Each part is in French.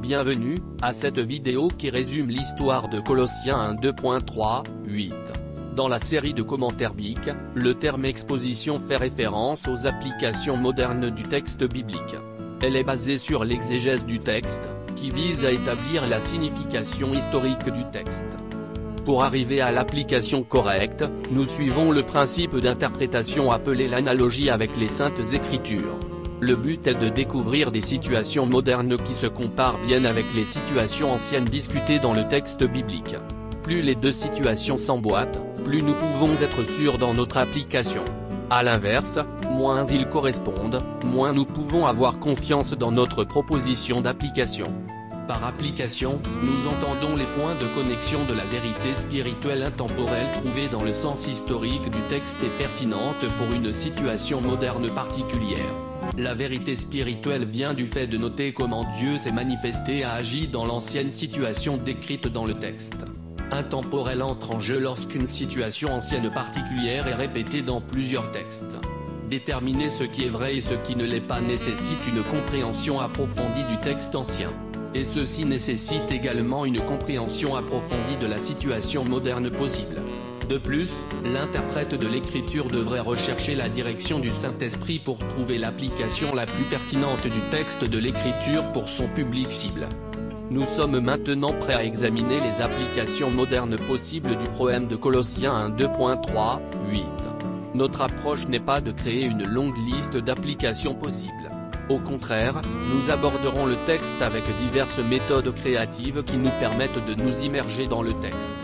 Bienvenue à cette vidéo qui résume l'histoire de Colossiens 1 2.3, 8. Dans la série de commentaires bibliques, le terme exposition fait référence aux applications modernes du texte biblique. Elle est basée sur l'exégèse du texte, qui vise à établir la signification historique du texte. Pour arriver à l'application correcte, nous suivons le principe d'interprétation appelé l'analogie avec les Saintes Écritures. Le but est de découvrir des situations modernes qui se comparent bien avec les situations anciennes discutées dans le texte biblique. Plus les deux situations s'emboîtent, plus nous pouvons être sûrs dans notre application. A l'inverse, moins ils correspondent, moins nous pouvons avoir confiance dans notre proposition d'application. Par application, nous entendons les points de connexion de la vérité spirituelle intemporelle trouvée dans le sens historique du texte et pertinente pour une situation moderne particulière. La vérité spirituelle vient du fait de noter comment Dieu s'est manifesté et a agi dans l'ancienne situation décrite dans le texte. Intemporel entre en jeu lorsqu'une situation ancienne particulière est répétée dans plusieurs textes. Déterminer ce qui est vrai et ce qui ne l'est pas nécessite une compréhension approfondie du texte ancien. Et ceci nécessite également une compréhension approfondie de la situation moderne possible. De plus, l'interprète de l'écriture devrait rechercher la direction du Saint-Esprit pour trouver l'application la plus pertinente du texte de l'écriture pour son public cible. Nous sommes maintenant prêts à examiner les applications modernes possibles du problème de Colossiens 1 2.3, 8. Notre approche n'est pas de créer une longue liste d'applications possibles. Au contraire, nous aborderons le texte avec diverses méthodes créatives qui nous permettent de nous immerger dans le texte.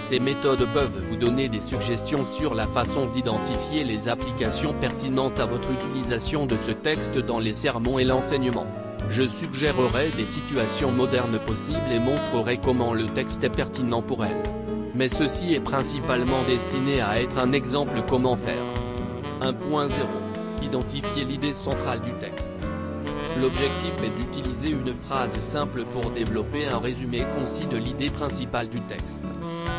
Ces méthodes peuvent vous donner des suggestions sur la façon d'identifier les applications pertinentes à votre utilisation de ce texte dans les sermons et l'enseignement. Je suggérerai des situations modernes possibles et montrerai comment le texte est pertinent pour elles. Mais ceci est principalement destiné à être un exemple comment faire. 1.0. Identifier l'idée centrale du texte. L'objectif est d'utiliser une phrase simple pour développer un résumé concis de l'idée principale du texte.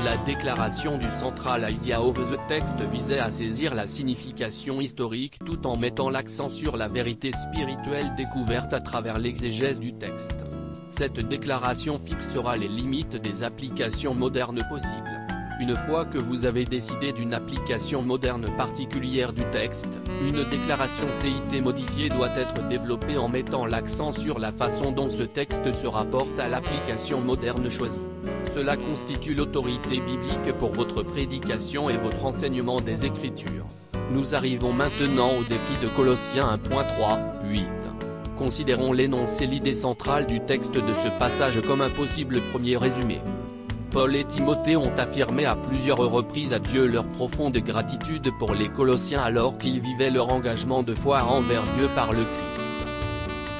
La déclaration du central idea of the text visait à saisir la signification historique tout en mettant l'accent sur la vérité spirituelle découverte à travers l'exégèse du texte. Cette déclaration fixera les limites des applications modernes possibles. Une fois que vous avez décidé d'une application moderne particulière du texte, une déclaration CIT modifiée doit être développée en mettant l'accent sur la façon dont ce texte se rapporte à l'application moderne choisie. Cela constitue l'autorité biblique pour votre prédication et votre enseignement des Écritures. Nous arrivons maintenant au défi de Colossiens 1.3, 8. Considérons l'énoncé l'idée centrale du texte de ce passage comme un possible premier résumé. Paul et Timothée ont affirmé à plusieurs reprises à Dieu leur profonde gratitude pour les Colossiens alors qu'ils vivaient leur engagement de foi envers Dieu par le Christ.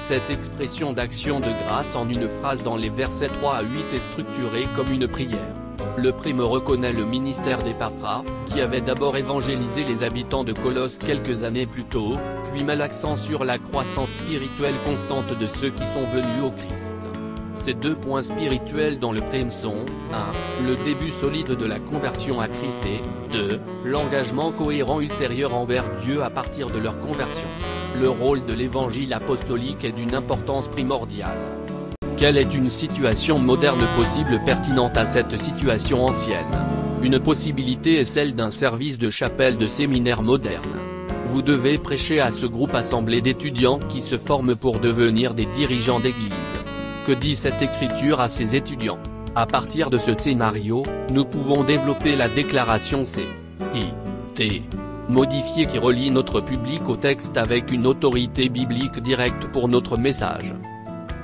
Cette expression d'action de grâce en une phrase dans les versets 3 à 8 est structurée comme une prière. Le prime reconnaît le ministère d'Épaphras, qui avait d'abord évangélisé les habitants de Colosse quelques années plus tôt, puis met l'accent sur la croissance spirituelle constante de ceux qui sont venus au Christ. Ces deux points spirituels dans le prime sont, 1. Le début solide de la conversion à Christ et, 2. L'engagement cohérent ultérieur envers Dieu à partir de leur conversion. Le rôle de l'évangile apostolique est d'une importance primordiale. Quelle est une situation moderne possible pertinente à cette situation ancienne? Une possibilité est celle d'un service de chapelle de séminaire moderne. Vous devez prêcher à ce groupe assemblé d'étudiants qui se forment pour devenir des dirigeants d'église. Que dit cette écriture à ces étudiants? À partir de ce scénario, nous pouvons développer la déclaration CIT modifiée qui relie notre public au texte avec une autorité biblique directe pour notre message.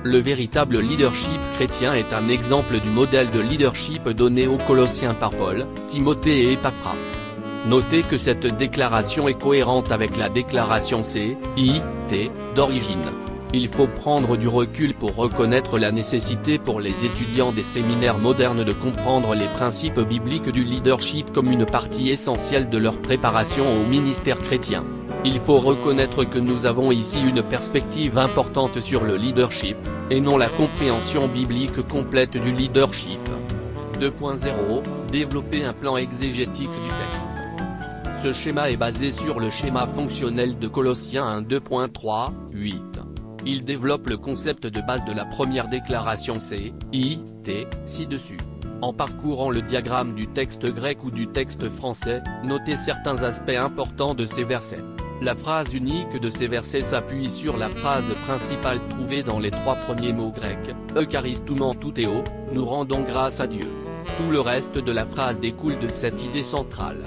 Le véritable leadership chrétien est un exemple du modèle de leadership donné aux Colossiens par Paul, Timothée et Épaphras. Notez que cette déclaration est cohérente avec la déclaration CIT d'origine. Il faut prendre du recul pour reconnaître la nécessité pour les étudiants des séminaires modernes de comprendre les principes bibliques du leadership comme une partie essentielle de leur préparation au ministère chrétien. Il faut reconnaître que nous avons ici une perspective importante sur le leadership, et non la compréhension biblique complète du leadership. 2.0 Développer un plan exégétique du texte. Ce schéma est basé sur le schéma fonctionnel de Colossiens 1 2.3, 8. Il développe le concept de base de la première déclaration C, I, T, ci-dessus. En parcourant le diagramme du texte grec ou du texte français, notez certains aspects importants de ces versets. La phrase unique de ces versets s'appuie sur la phrase principale trouvée dans les 3 premiers mots grecs, Eucharistumon tout Théo, nous rendons grâce à Dieu. Tout le reste de la phrase découle de cette idée centrale.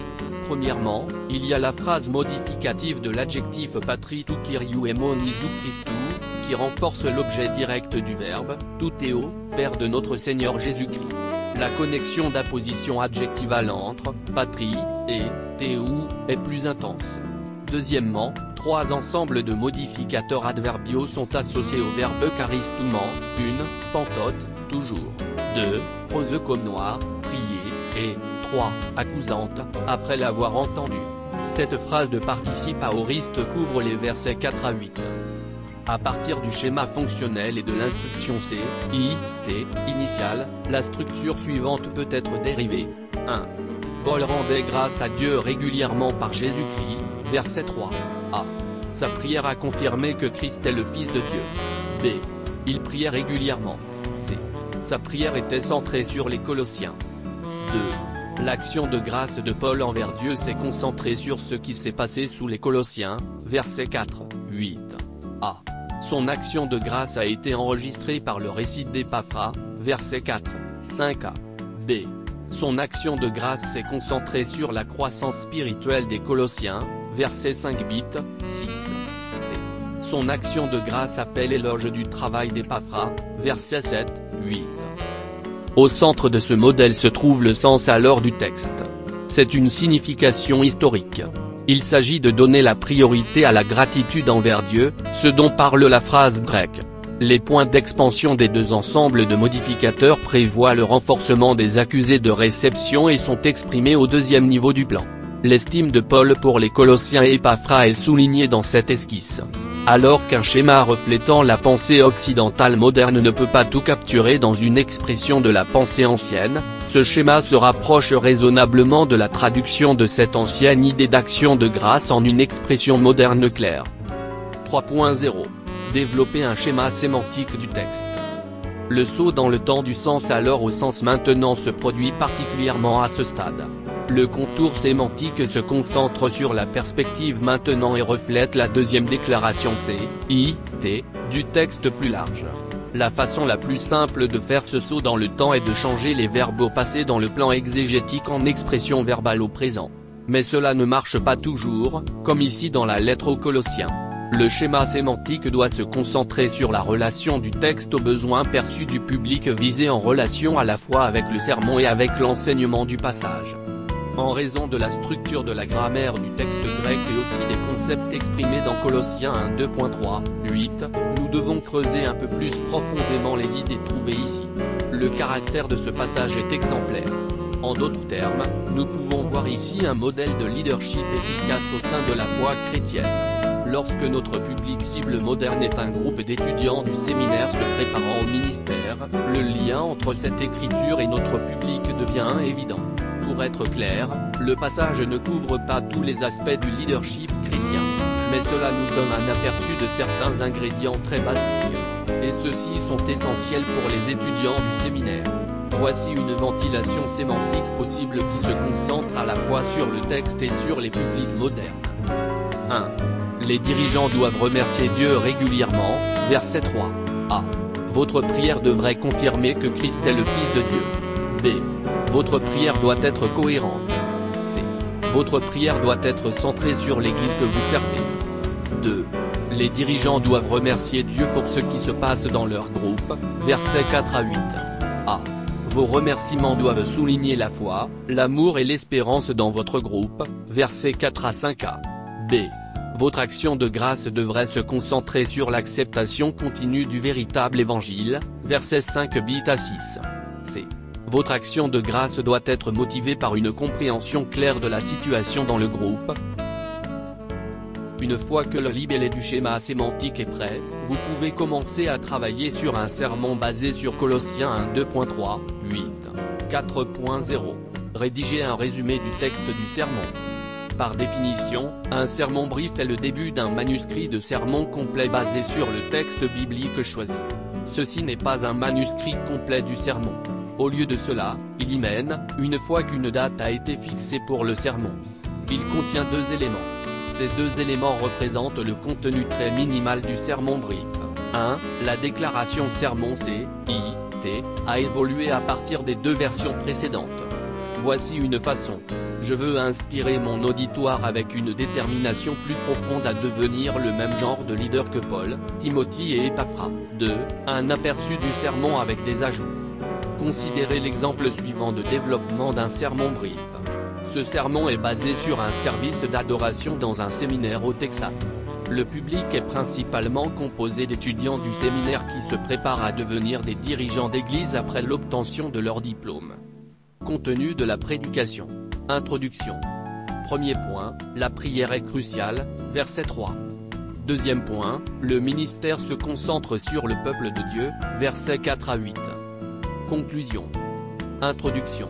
Premièrement, il y a la phrase modificative de l'adjectif patri tout Kyriou aimon Isu Christou, qui renforce l'objet direct du verbe, tout Théo, Père de notre Seigneur Jésus-Christ. La connexion d'apposition adjectivale entre patri et théou est plus intense. Deuxièmement, 3 ensembles de modificateurs adverbiaux sont associés au verbe eucharistumon, 1, pantote, toujours, 2, prosekomnoir, prier, et 3, accusante, après l'avoir entendu. Cette phrase de participe aoriste couvre les versets 4 à 8. À partir du schéma fonctionnel et de l'instruction C, I, T, initiale, la structure suivante peut être dérivée. 1. Paul rendait grâce à Dieu régulièrement par Jésus-Christ, verset 3. A. Sa prière a confirmé que Christ est le Fils de Dieu. B. Il priait régulièrement. C. Sa prière était centrée sur les Colossiens. 2. L'action de grâce de Paul envers Dieu s'est concentrée sur ce qui s'est passé sous les Colossiens, versets 4, 8. A. Son action de grâce a été enregistrée par le récit d'Épaphras, versets 4, 5a. B. Son action de grâce s'est concentrée sur la croissance spirituelle des Colossiens, versets 5 bit, 6. C. Son action de grâce a fait l'éloge du travail d'Épaphras, versets 7, 8. Au centre de ce modèle se trouve le sens alors du texte. C'est une signification historique. Il s'agit de donner la priorité à la gratitude envers Dieu, ce dont parle la phrase grecque. Les points d'expansion des 2 ensembles de modificateurs prévoient le renforcement des accusés de réception et sont exprimés au 2e niveau du plan. L'estime de Paul pour les Colossiens et Épaphras est soulignée dans cette esquisse. Alors qu'un schéma reflétant la pensée occidentale moderne ne peut pas tout capturer dans une expression de la pensée ancienne, ce schéma se rapproche raisonnablement de la traduction de cette ancienne idée d'action de grâce en une expression moderne claire. 3.0. Développer un schéma sémantique du texte. Le saut dans le temps du sens alors au sens maintenant se produit particulièrement à ce stade. Le contour sémantique se concentre sur la perspective maintenant et reflète la 2e déclaration C, I, T, du texte plus large. La façon la plus simple de faire ce saut dans le temps est de changer les verbes au passé dans le plan exégétique en expression verbale au présent. Mais cela ne marche pas toujours, comme ici dans la lettre aux Colossiens. Le schéma sémantique doit se concentrer sur la relation du texte aux besoins perçus du public visé en relation à la fois avec le sermon et avec l'enseignement du passage. En raison de la structure de la grammaire du texte grec et aussi des concepts exprimés dans Colossiens 1 2.3, 8, nous devons creuser un peu plus profondément les idées trouvées ici. Le caractère de ce passage est exemplaire. En d'autres termes, nous pouvons voir ici un modèle de leadership efficace au sein de la foi chrétienne. Lorsque notre public cible moderne est un groupe d'étudiants du séminaire se préparant au ministère, le lien entre cette écriture et notre public devient évident. Pour être clair, le passage ne couvre pas tous les aspects du leadership chrétien, mais cela nous donne un aperçu de certains ingrédients très basiques. Et ceux-ci sont essentiels pour les étudiants du séminaire. Voici une ventilation sémantique possible qui se concentre à la fois sur le texte et sur les publics modernes. 1. Les dirigeants doivent remercier Dieu régulièrement, verset 3. A. Votre prière devrait confirmer que Christ est le Fils de Dieu. B. Votre prière doit être cohérente. C. Votre prière doit être centrée sur l'Église que vous servez. 2. Les dirigeants doivent remercier Dieu pour ce qui se passe dans leur groupe, versets 4 à 8. A. Vos remerciements doivent souligner la foi, l'amour et l'espérance dans votre groupe, versets 4 à 5a. B. Votre action de grâce devrait se concentrer sur l'acceptation continue du véritable évangile, versets 5 bit à 6. C. Votre action de grâce doit être motivée par une compréhension claire de la situation dans le groupe. Une fois que le libellé du schéma sémantique est prêt, vous pouvez commencer à travailler sur un sermon basé sur Colossiens 1 2.3, 8, 4.0. Rédiger un résumé du texte du sermon. Par définition, un sermon brief est le début d'un manuscrit de sermon complet basé sur le texte biblique choisi. Ceci n'est pas un manuscrit complet du sermon. Au lieu de cela, il y mène, une fois qu'une date a été fixée pour le sermon. Il contient deux éléments. Ces deux éléments représentent le contenu très minimal du sermon brief. 1. La déclaration sermon C.I.T. a évolué à partir des deux versions précédentes. Voici une façon. Je veux inspirer mon auditoire avec une détermination plus profonde à devenir le même genre de leader que Paul, Timothy et Épaphras. 2. Un aperçu du sermon avec des ajouts. Considérez l'exemple suivant de développement d'un sermon brief. Ce sermon est basé sur un service d'adoration dans un séminaire au Texas. Le public est principalement composé d'étudiants du séminaire qui se préparent à devenir des dirigeants d'église après l'obtention de leur diplôme. Contenu de la prédication. Introduction. Premier point, la prière est cruciale, verset 3. Deuxième point, le ministère se concentre sur le peuple de Dieu, versets 4 à 8. Conclusion. Introduction.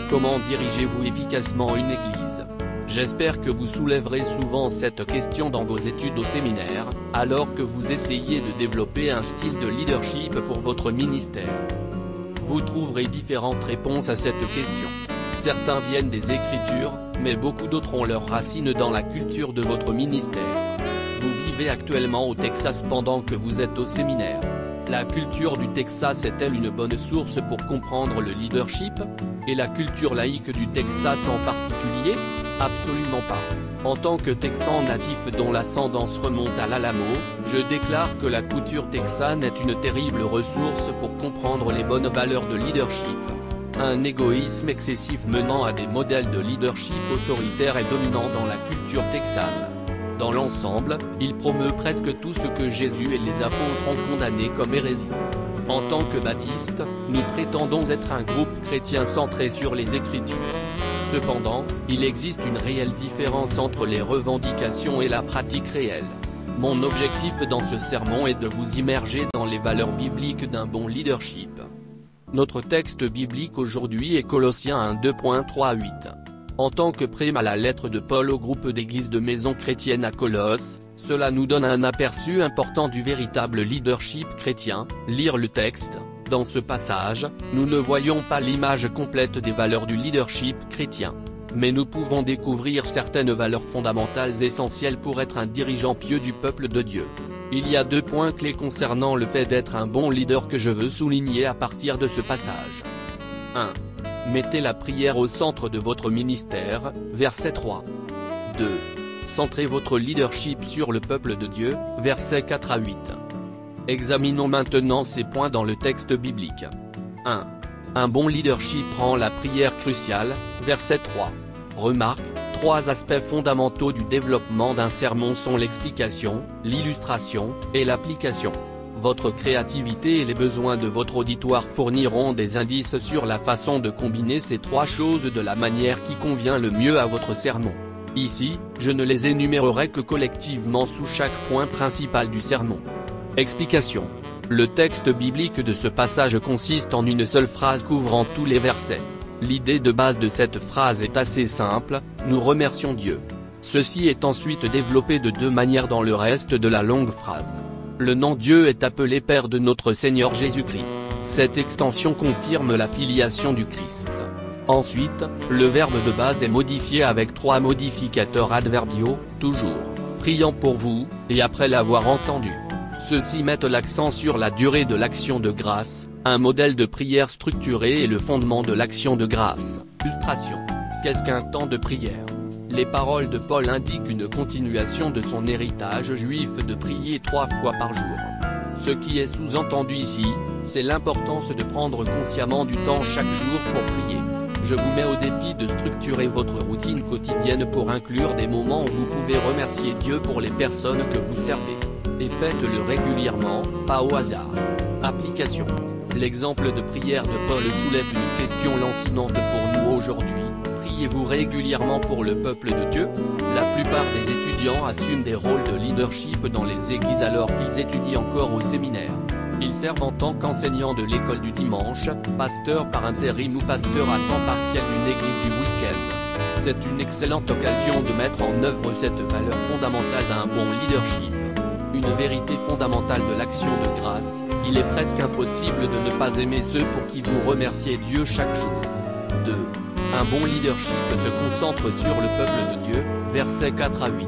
Comment dirigez-vous efficacement une église? J'espère que vous soulèverez souvent cette question dans vos études au séminaire, alors que vous essayez de développer un style de leadership pour votre ministère. Vous trouverez différentes réponses à cette question. Certains viennent des Écritures, mais beaucoup d'autres ont leurs racines dans la culture de votre ministère. Vous vivez actuellement au Texas pendant que vous êtes au séminaire. La culture du Texas est-elle une bonne source pour comprendre le leadership? Et la culture laïque du Texas en particulier? Absolument pas. En tant que Texan natif dont l'ascendance remonte à l'Alamo, je déclare que la culture texane est une terrible ressource pour comprendre les bonnes valeurs de leadership. Un égoïsme excessif menant à des modèles de leadership autoritaire et dominant dans la culture texane. Dans l'ensemble, il promeut presque tout ce que Jésus et les apôtres ont condamné comme hérésie. En tant que baptistes, nous prétendons être un groupe chrétien centré sur les Écritures. Cependant, il existe une réelle différence entre les revendications et la pratique réelle. Mon objectif dans ce sermon est de vous immerger dans les valeurs bibliques d'un bon leadership. Notre texte biblique aujourd'hui est Colossiens 1 2.3 8. En tant que prémisse à la lettre de Paul au groupe d'église de Maison chrétienne à Colosse, cela nous donne un aperçu important du véritable leadership chrétien. Lire le texte. Dans ce passage, nous ne voyons pas l'image complète des valeurs du leadership chrétien. Mais nous pouvons découvrir certaines valeurs fondamentales essentielles pour être un dirigeant pieux du peuple de Dieu. Il y a deux points clés concernant le fait d'être un bon leader que je veux souligner à partir de ce passage. 1. Mettez la prière au centre de votre ministère, verset 3. 2. Centrez votre leadership sur le peuple de Dieu, versets 4 à 8. Examinons maintenant ces points dans le texte biblique. 1. Un bon leadership rend la prière cruciale, verset 3. Remarque, trois aspects fondamentaux du développement d'un sermon sont l'explication, l'illustration, et l'application. Votre créativité et les besoins de votre auditoire fourniront des indices sur la façon de combiner ces trois choses de la manière qui convient le mieux à votre sermon. Ici, je ne les énumérerai que collectivement sous chaque point principal du sermon. Explication. Le texte biblique de ce passage consiste en une seule phrase couvrant tous les versets. L'idée de base de cette phrase est assez simple, nous remercions Dieu. Ceci est ensuite développé de deux manières dans le reste de la longue phrase. Le nom Dieu est appelé Père de notre Seigneur Jésus-Christ. Cette extension confirme la filiation du Christ. Ensuite, le verbe de base est modifié avec trois modificateurs adverbiaux, toujours, priant pour vous, et après l'avoir entendu. Ceux-ci mettent l'accent sur la durée de l'action de grâce, un modèle de prière structuré et le fondement de l'action de grâce. Illustration. Qu'est-ce qu'un temps de prière? Les paroles de Paul indiquent une continuation de son héritage juif de prier 3 fois par jour. Ce qui est sous-entendu ici, c'est l'importance de prendre consciemment du temps chaque jour pour prier. Je vous mets au défi de structurer votre routine quotidienne pour inclure des moments où vous pouvez remercier Dieu pour les personnes que vous servez. Et faites-le régulièrement, pas au hasard. Application. L'exemple de prière de Paul soulève une question lancinante pour nous aujourd'hui. Priez-vous régulièrement pour le peuple de Dieu? La plupart des étudiants assument des rôles de leadership dans les églises alors qu'ils étudient encore au séminaire. Ils servent en tant qu'enseignants de l'école du dimanche, pasteur par intérim ou pasteur à temps partiel d'une église du week-end. C'est une excellente occasion de mettre en œuvre cette valeur fondamentale d'un bon leadership. Une vérité fondamentale de l'action de grâce, il est presque impossible de ne pas aimer ceux pour qui vous remerciez Dieu chaque jour. 2. Un bon leadership se concentre sur le peuple de Dieu, versets 4 à 8.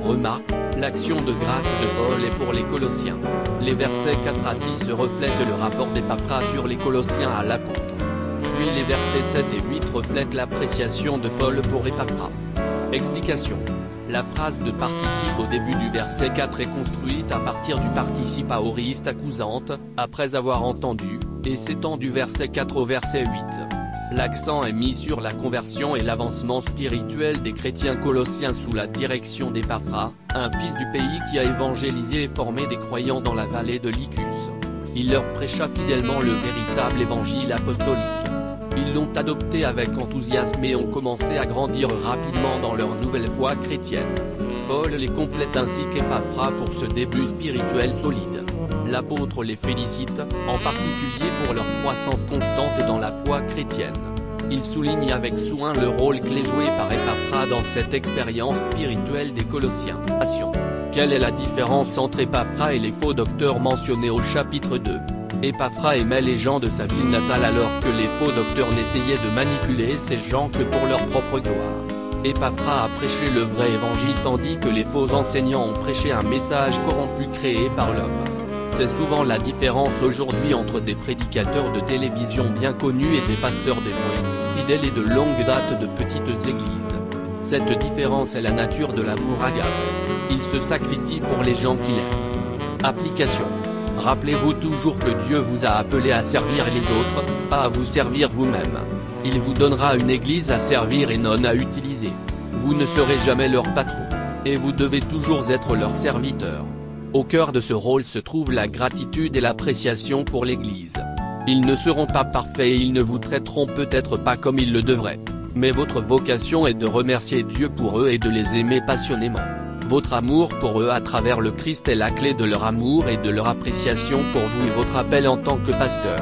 Remarque, l'action de grâce de Paul est pour les Colossiens. Les versets 4 à 6 reflètent le rapport d'Épaphras sur les Colossiens à l'apôtre. Puis les versets 7 et 8 reflètent l'appréciation de Paul pour Épaphras. Explication. La phrase de participe au début du verset 4 est construite à partir du participe aoriste accusante, après avoir entendu, et s'étend du verset 4 au verset 8. L'accent est mis sur la conversion et l'avancement spirituel des chrétiens colossiens sous la direction d'Épaphras, un fils du pays qui a évangélisé et formé des croyants dans la vallée de Lycus. Il leur prêcha fidèlement le véritable évangile apostolique. Ils l'ont adopté avec enthousiasme et ont commencé à grandir rapidement dans leur nouvelle foi chrétienne. Paul les complète ainsi qu'Épaphras pour ce début spirituel solide. L'apôtre les félicite, en particulier pour leur croissance constante dans la foi chrétienne. Il souligne avec soin le rôle clé joué par Épaphras dans cette expérience spirituelle des Colossiens. Quelle est la différence entre Épaphras et les faux docteurs mentionnés au chapitre 2? Épaphras aimait les gens de sa ville natale alors que les faux docteurs n'essayaient de manipuler ces gens que pour leur propre gloire. Épaphras a prêché le vrai évangile tandis que les faux enseignants ont prêché un message corrompu créé par l'homme. C'est souvent la différence aujourd'hui entre des prédicateurs de télévision bien connus et des pasteurs dévoués, fidèles et de longue date de petites églises. Cette différence est la nature de l'amour agape. Il se sacrifie pour les gens qu'il aime. Application. Rappelez-vous toujours que Dieu vous a appelé à servir les autres, pas à vous servir vous-même. Il vous donnera une église à servir et non à utiliser. Vous ne serez jamais leur patron. Et vous devez toujours être leur serviteur. Au cœur de ce rôle se trouve la gratitude et l'appréciation pour l'église. Ils ne seront pas parfaits et ils ne vous traiteront peut-être pas comme ils le devraient. Mais votre vocation est de remercier Dieu pour eux et de les aimer passionnément. Votre amour pour eux à travers le Christ est la clé de leur amour et de leur appréciation pour vous et votre appel en tant que pasteur.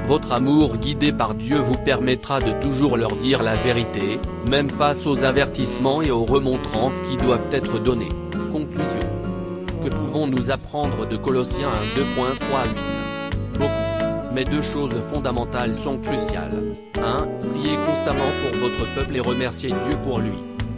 Votre amour guidé par Dieu vous permettra de toujours leur dire la vérité, même face aux avertissements et aux remontrances qui doivent être donnés. Conclusion. Que pouvons-nous apprendre de Colossiens 1:2.3-8? Beaucoup. Mais deux choses fondamentales sont cruciales. 1. Priez constamment pour votre peuple et remerciez Dieu pour lui.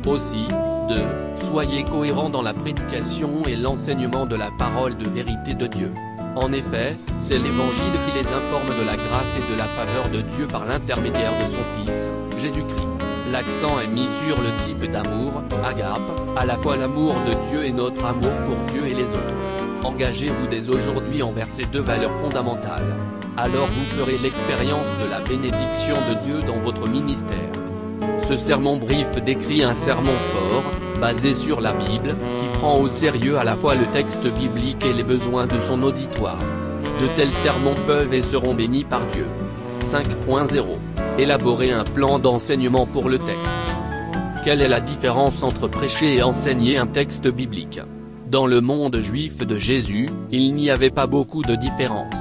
Aussi, 2. Soyez cohérents dans la prédication et l'enseignement de la parole de vérité de Dieu. En effet, c'est l'Évangile qui les informe de la grâce et de la faveur de Dieu par l'intermédiaire de son Fils, Jésus-Christ. L'accent est mis sur le type d'amour, agape, à la fois l'amour de Dieu et notre amour pour Dieu et les autres. Engagez-vous dès aujourd'hui envers ces deux valeurs fondamentales. Alors vous ferez l'expérience de la bénédiction de Dieu dans votre ministère. Ce sermon brief décrit un sermon fort, basé sur la Bible, qui prend au sérieux à la fois le texte biblique et les besoins de son auditoire. De tels sermons peuvent et seront bénis par Dieu. 5.0. Élaborer un plan d'enseignement pour le texte. Quelle est la différence entre prêcher et enseigner un texte biblique? Dans le monde juif de Jésus, il n'y avait pas beaucoup de différence.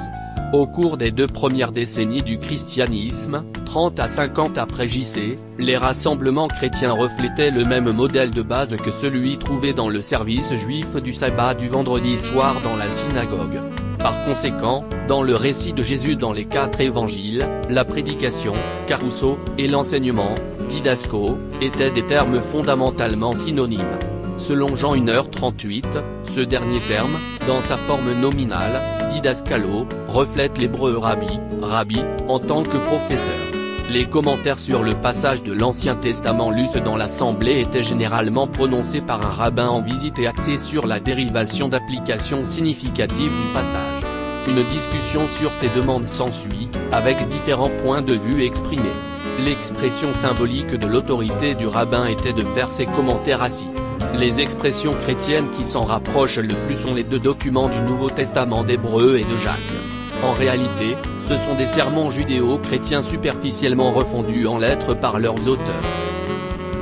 Au cours des 2 premières décennies du christianisme, 30 à 50 après J.C., les rassemblements chrétiens reflétaient le même modèle de base que celui trouvé dans le service juif du sabbat du vendredi soir dans la synagogue. Par conséquent, dans le récit de Jésus dans les 4 évangiles, la prédication, carousso, et l'enseignement, didasco, étaient des termes fondamentalement synonymes. Selon Jean 1h38, ce dernier terme, dans sa forme nominale, didaskalo, reflète l'hébreu rabbi, en tant que professeur. Les commentaires sur le passage de l'Ancien Testament lus dans l'Assemblée étaient généralement prononcés par un rabbin en visite et axés sur la dérivation d'applications significatives du passage. Une discussion sur ces demandes s'ensuit, avec différents points de vue exprimés. L'expression symbolique de l'autorité du rabbin était de faire ses commentaires assis. Les expressions chrétiennes qui s'en rapprochent le plus sont les 2 documents du Nouveau Testament d'Hébreux et de Jacques. En réalité, ce sont des sermons judéo-chrétiens superficiellement refondus en lettres par leurs auteurs.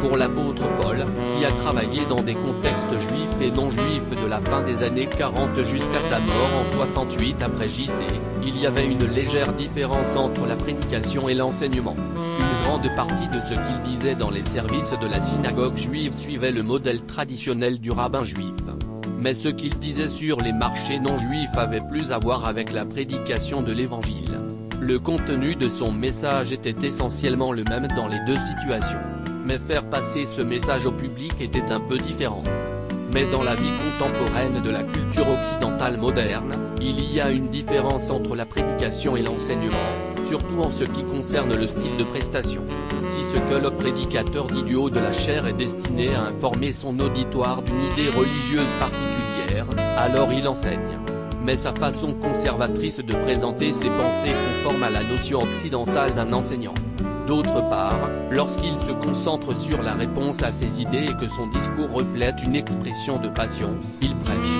Pour l'apôtre Paul, qui a travaillé dans des contextes juifs et non juifs de la fin des années 40 jusqu'à sa mort en 68 après J.C., il y avait une légère différence entre la prédication et l'enseignement. Une grande partie de ce qu'il disait dans les services de la synagogue juive suivait le modèle traditionnel du rabbin juif. Mais ce qu'il disait sur les marchés non juifs avait plus à voir avec la prédication de l'évangile. Le contenu de son message était essentiellement le même dans les deux situations. Mais faire passer ce message au public était un peu différent. Mais dans la vie contemporaine de la culture occidentale moderne, il y a une différence entre la prédication et l'enseignement, surtout en ce qui concerne le style de prestation. Si ce que le prédicateur dit du haut de la chair est destiné à informer son auditoire d'une idée religieuse particulière, alors il enseigne. Mais sa façon conservatrice de présenter ses pensées conforme à la notion occidentale d'un enseignant. D'autre part, lorsqu'il se concentre sur la réponse à ses idées et que son discours reflète une expression de passion, il prêche.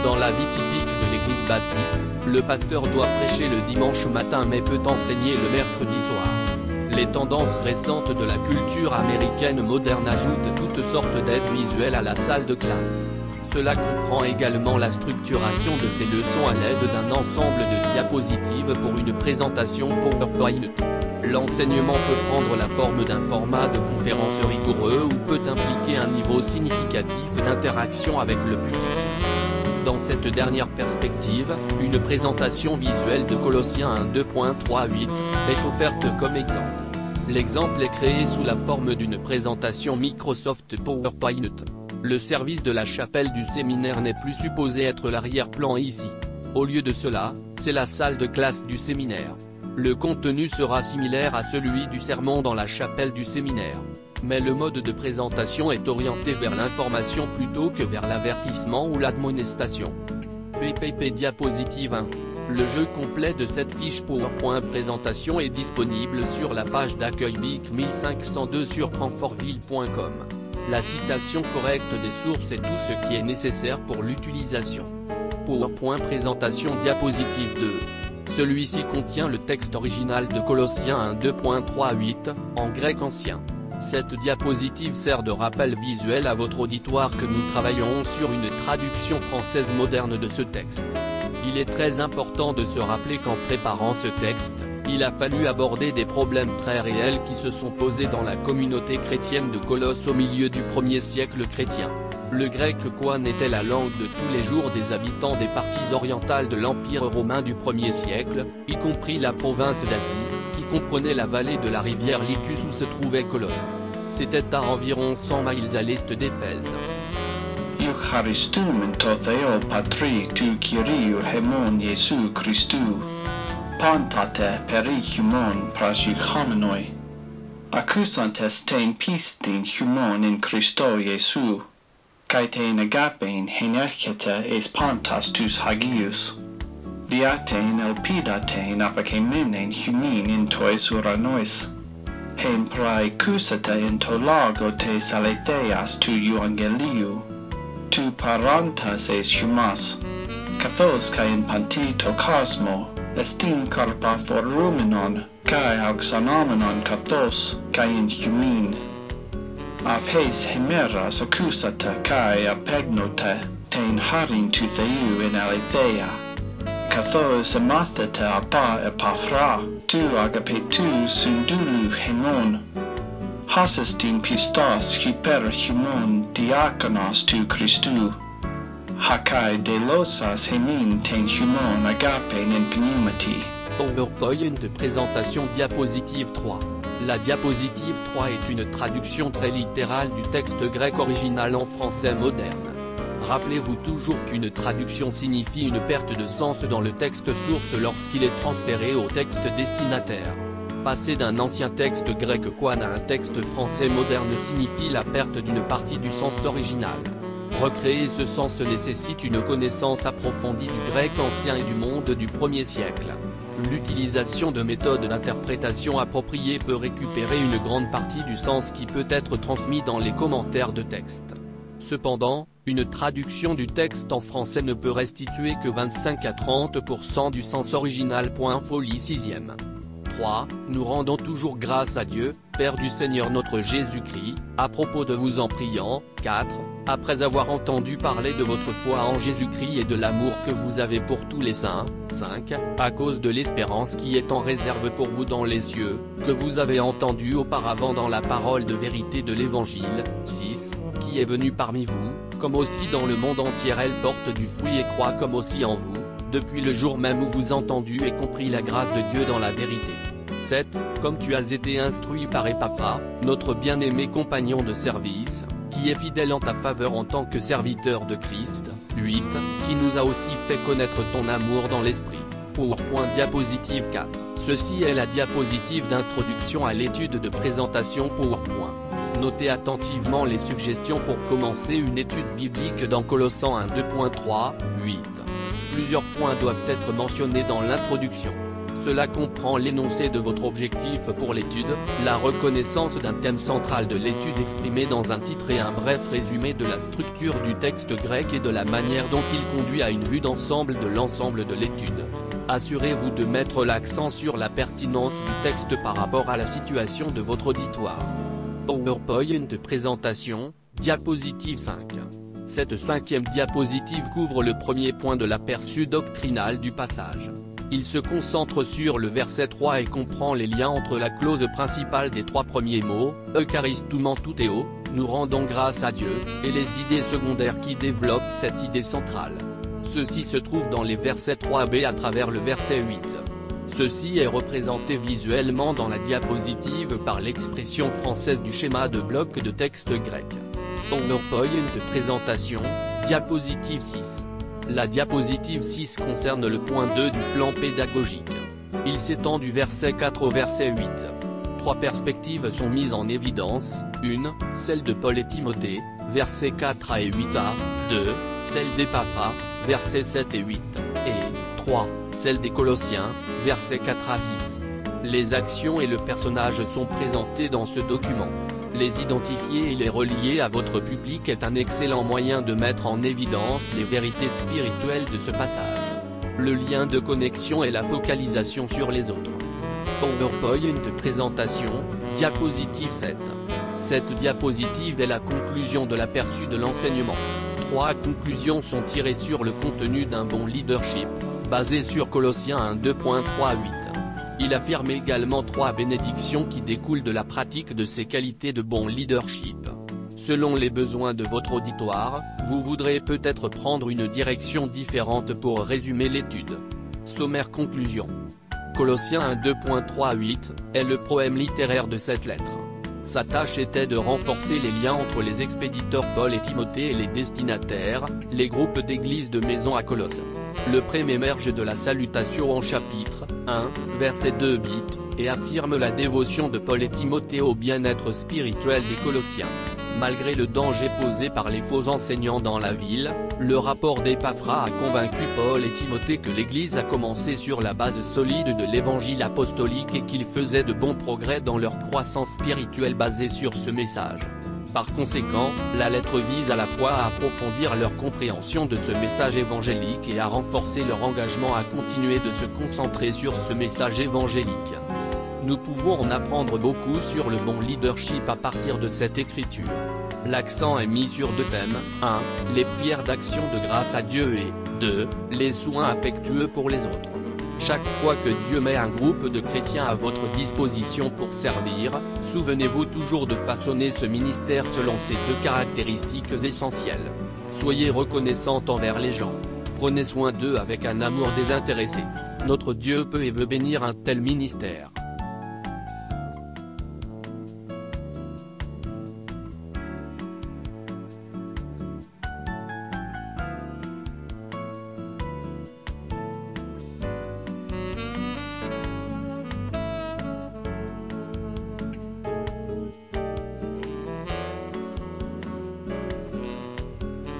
Dans la vie typique de l'église baptiste, le pasteur doit prêcher le dimanche matin mais peut enseigner le mercredi soir. Les tendances récentes de la culture américaine moderne ajoutent toutes sortes d'aides visuelles à la salle de classe. Cela comprend également la structuration de ces leçons à l'aide d'un ensemble de diapositives pour une présentation PowerPoint. L'enseignement peut prendre la forme d'un format de conférence rigoureux ou peut impliquer un niveau significatif d'interaction avec le public. Dans cette dernière perspective, une présentation visuelle de Colossiens 1:2.3.8 est offerte comme exemple. L'exemple est créé sous la forme d'une présentation Microsoft PowerPoint. Le service de la chapelle du séminaire n'est plus supposé être l'arrière-plan ici. Au lieu de cela, c'est la salle de classe du séminaire. Le contenu sera similaire à celui du sermon dans la chapelle du séminaire. Mais le mode de présentation est orienté vers l'information plutôt que vers l'avertissement ou l'admonestation. PPP Diapositive 1. Le jeu complet de cette fiche PowerPoint présentation est disponible sur la page d'accueil BIC 1502 sur cranfortville.com. La citation correcte des sources est tout ce qui est nécessaire pour l'utilisation. PowerPoint présentation diapositive 2. Celui-ci contient le texte original de Colossiens 1:2.3.8, en grec ancien. Cette diapositive sert de rappel visuel à votre auditoire que nous travaillons sur une traduction française moderne de ce texte. Il est très important de se rappeler qu'en préparant ce texte, il a fallu aborder des problèmes très réels qui se sont posés dans la communauté chrétienne de Colosse au milieu du 1er siècle chrétien. Le grec koine était la langue de tous les jours des habitants des parties orientales de l'Empire romain du 1er siècle, y compris la province d'Asie, qui comprenait la vallée de la rivière Lycus où se trouvait Colosse. C'était à environ 100 miles à l'est d'Éphèse. Eucharistum to Theo Patri tu Kyriou Hemon Jésus Christou. Pantate perihumon prashuchamenoi. Accusantes ten pistin humon in Christo Jésus. Kaitein agapein henechete es pantas tus hagius. Diatein elpidatein apacemenen humin in tois uranois. Hen prae cusate in to lago te saletheas tu euangeliu. Tu parantas es humas. Cathos kai in pantito cosmo. Estin carpa forumenon. Kai auxanomenon cathos kai in humin. Av heis hemeras accusata kai apegnote, tein harin tu theu in aletheia. Cathos amatheta apa epaphra, tu agapetu sundulu hemon. Hasestin pistos hyper humon diakonos tu Christu. Hakai delosas hemin tein humon agapen in pneumati. PowerPoint de présentation diapositive 3. La diapositive 3 est une traduction très littérale du texte grec original en français moderne. Rappelez-vous toujours qu'une traduction signifie une perte de sens dans le texte source lorsqu'il est transféré au texte destinataire. Passer d'un ancien texte grec koine à un texte français moderne signifie la perte d'une partie du sens original. Recréer ce sens nécessite une connaissance approfondie du grec ancien et du monde du 1er siècle. L'utilisation de méthodes d'interprétation appropriées peut récupérer une grande partie du sens qui peut être transmis dans les commentaires de texte. Cependant, une traduction du texte en français ne peut restituer que 25 à 30% du sens original. Folie 6e. 3. Nous rendons toujours grâce à Dieu, Père du Seigneur notre Jésus-Christ, à propos de vous en priant. 4. Après avoir entendu parler de votre foi en Jésus-Christ et de l'amour que vous avez pour tous les saints, 5. À cause de l'espérance qui est en réserve pour vous dans les cieux, que vous avez entendu auparavant dans la parole de vérité de l'Évangile, 6. Qui est venue parmi vous, comme aussi dans le monde entier elle porte du fruit et croît comme aussi en vous, depuis le jour même où vous entendu et compris la grâce de Dieu dans la vérité. 7. Comme tu as été instruit par Épaphras, notre bien-aimé compagnon de service, qui est fidèle en ta faveur en tant que serviteur de Christ. 8. Qui nous a aussi fait connaître ton amour dans l'esprit. PowerPoint diapositive 4. Ceci est la diapositive d'introduction à l'étude de présentation PowerPoint. Notez attentivement les suggestions pour commencer une étude biblique dans Colossiens 1 2.3, 8. Plusieurs points doivent être mentionnés dans l'introduction. Cela comprend l'énoncé de votre objectif pour l'étude, la reconnaissance d'un thème central de l'étude exprimé dans un titre et un bref résumé de la structure du texte grec et de la manière dont il conduit à une vue d'ensemble de l'ensemble de l'étude. Assurez-vous de mettre l'accent sur la pertinence du texte par rapport à la situation de votre auditoire. PowerPoint présentation, diapositive 5. Cette 5e diapositive couvre le premier point de l'aperçu doctrinal du passage. Il se concentre sur le verset 3 et comprend les liens entre la clause principale des 3 premiers mots, Eucharistumon tuteo, nous rendons grâce à Dieu, et les idées secondaires qui développent cette idée centrale. Ceci se trouve dans les versets 3b à travers le verset 8. Ceci est représenté visuellement dans la diapositive par l'expression française du schéma de bloc de texte grec. PowerPoint présentation, diapositive 6. La diapositive 6 concerne le point 2 du plan pédagogique. Il s'étend du verset 4 au verset 8. 3 perspectives sont mises en évidence, 1, celle de Paul et Timothée, versets 4 et 8a, 2, celle d'Épaphras, versets 7 et 8, et 3, celle des Colossiens, versets 4 à 6. Les actions et le personnage sont présentés dans ce document. Les identifier et les relier à votre public est un excellent moyen de mettre en évidence les vérités spirituelles de ce passage. Le lien de connexion est la focalisation sur les autres. PowerPoint présentation, diapositive 7. Cette diapositive est la conclusion de l'aperçu de l'enseignement. 3 conclusions sont tirées sur le contenu d'un bon leadership, basé sur Colossiens 1 2.3 à 8. Il affirme également 3 bénédictions qui découlent de la pratique de ces qualités de bon leadership. Selon les besoins de votre auditoire, vous voudrez peut-être prendre une direction différente pour résumer l'étude. Sommaire conclusion. Colossiens 1 2.3 à 8, est le poème littéraire de cette lettre. Sa tâche était de renforcer les liens entre les expéditeurs Paul et Timothée et les destinataires, les groupes d'églises de maison à Colosse. Le prême émerge de la salutation en chapitre 1, verset 2 bit, et affirme la dévotion de Paul et Timothée au bien-être spirituel des Colossiens. Malgré le danger posé par les faux enseignants dans la ville, le rapport d'Épaphras a convaincu Paul et Timothée que l'Église a commencé sur la base solide de l'Évangile apostolique et qu'ils faisaient de bons progrès dans leur croissance spirituelle basée sur ce message. Par conséquent, la lettre vise à la fois à approfondir leur compréhension de ce message évangélique et à renforcer leur engagement à continuer de se concentrer sur ce message évangélique. Nous pouvons en apprendre beaucoup sur le bon leadership à partir de cette écriture. L'accent est mis sur 2 thèmes, 1, les prières d'action de grâce à Dieu et 2, les soins affectueux pour les autres. Chaque fois que Dieu met un groupe de chrétiens à votre disposition pour servir, souvenez-vous toujours de façonner ce ministère selon ces 2 caractéristiques essentielles. Soyez reconnaissante envers les gens. Prenez soin d'eux avec un amour désintéressé. Notre Dieu peut et veut bénir un tel ministère.